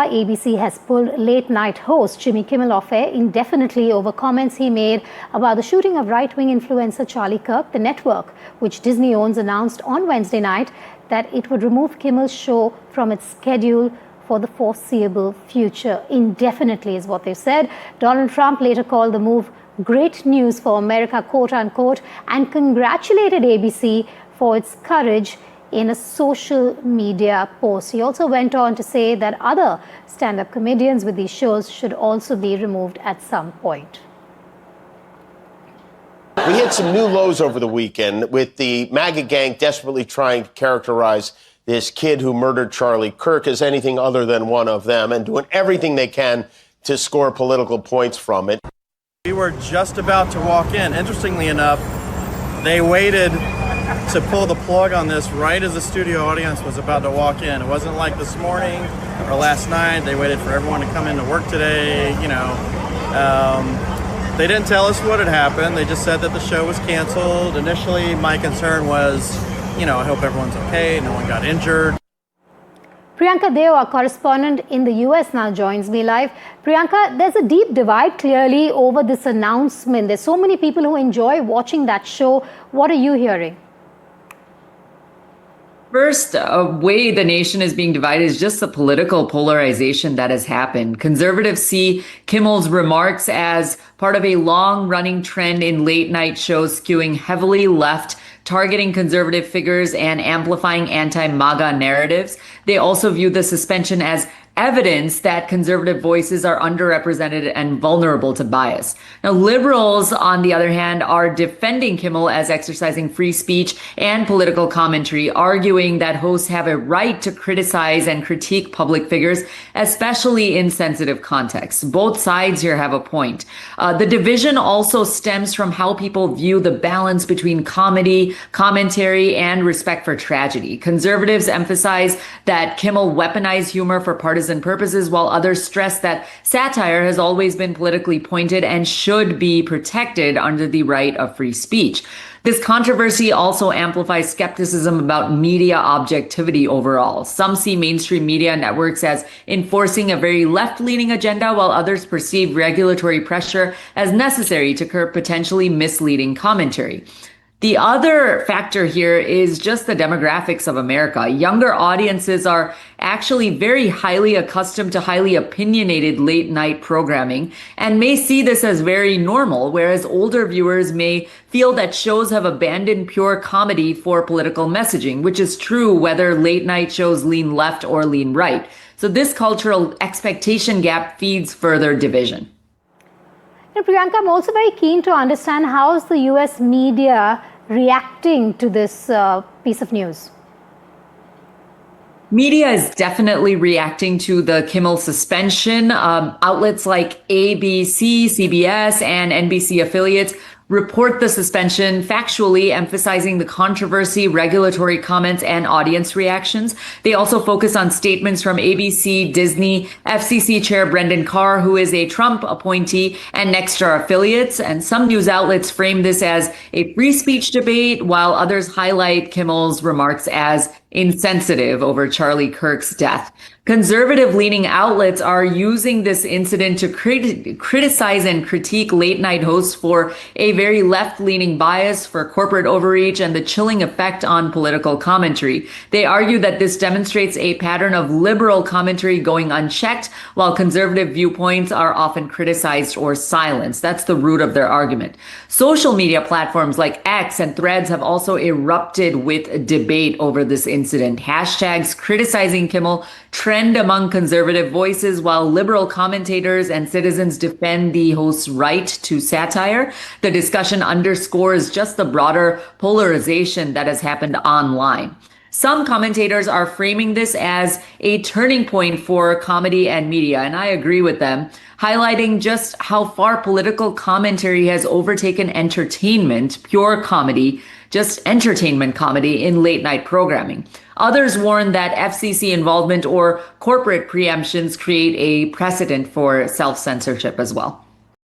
ABC has pulled late-night host Jimmy Kimmel off air indefinitely over comments he made about the shooting of right-wing influencer Charlie Kirk. The network, which Disney owns, announced on Wednesday night that it would remove Kimmel's show from its schedule for the foreseeable future. Indefinitely is what they said. Donald Trump later called the move great news for America, quote-unquote, and congratulated ABC for its courage in a social media post. He also went on to say that other stand-up comedians with these shows should also be removed at some point. We hit some new lows over the weekend with the MAGA gang desperately trying to characterize this kid who murdered Charlie Kirk as anything other than one of them and doing everything they can to score political points from it. We were just about to walk in. Interestingly enough, they waited to pull the plug on this right as the studio audience was about to walk in. It wasn't like this morning or last night. They waited for everyone to come into work today. They didn't tell us what had happened. They just said that the show was canceled. Initially, my concern was, I hope everyone's okay, no one got injured. Priyanka Deo, our correspondent in the US, now joins me live. Priyanka, there's a deep divide clearly over this announcement. There's so many people who enjoy watching that show. What are you hearing? First, a way the nation is being divided is just the political polarization that has happened. Conservatives see Kimmel's remarks as part of a long-running trend in late-night shows skewing heavily left, targeting conservative figures and amplifying anti-MAGA narratives. They also view the suspension as evidence that conservative voices are underrepresented and vulnerable to bias. Now, liberals, on the other hand, are defending Kimmel as exercising free speech and political commentary, arguing that hosts have a right to criticize and critique public figures, especially in sensitive contexts. Both sides here have a point. The division also stems from how people view the balance between comedy, commentary, and respect for tragedy. Conservatives emphasize that Kimmel weaponized humor for partisan purposes, while others stress that satire has always been politically pointed and should be protected under the right of free speech. This controversy also amplifies skepticism about media objectivity overall. Some see mainstream media networks as enforcing a very left-leaning agenda, while others perceive regulatory pressure as necessary to curb potentially misleading commentary. The other factor here is just the demographics of America. Younger audiences are actually very highly accustomed to highly opinionated late night programming and may see this as very normal, whereas older viewers may feel that shows have abandoned pure comedy for political messaging, which is true whether late night shows lean left or lean right. So this cultural expectation gap feeds further division. Priyanka, I'm also very keen to understand how is the US media reacting to this piece of news? Media is definitely reacting to the Kimmel suspension. Outlets like ABC, CBS, and NBC affiliates report the suspension factually, emphasizing the controversy, regulatory comments, and audience reactions. They also focus on statements from ABC, Disney, FCC Chair Brendan Carr, who is a Trump appointee, and Nexstar affiliates. And some news outlets frame this as a free speech debate, while others highlight Kimmel's remarks as insensitive over Charlie Kirk's death. Conservative-leaning outlets are using this incident to criticize and critique late-night hosts for a very left-leaning bias, for corporate overreach, and the chilling effect on political commentary. They argue that this demonstrates a pattern of liberal commentary going unchecked, while conservative viewpoints are often criticized or silenced. That's the root of their argument. Social media platforms like X and Threads have also erupted with debate over this incident. Hashtags criticizing Kimmel trend among conservative voices, while liberal commentators and citizens defend the host's right to satire. The discussion underscores just the broader polarization that has happened online. Some commentators are framing this as a turning point for comedy and media, and I agree with them, highlighting just how far political commentary has overtaken entertainment, pure comedy, just entertainment comedy in late night programming. Others warn that FCC involvement or corporate preemptions create a precedent for self-censorship as well.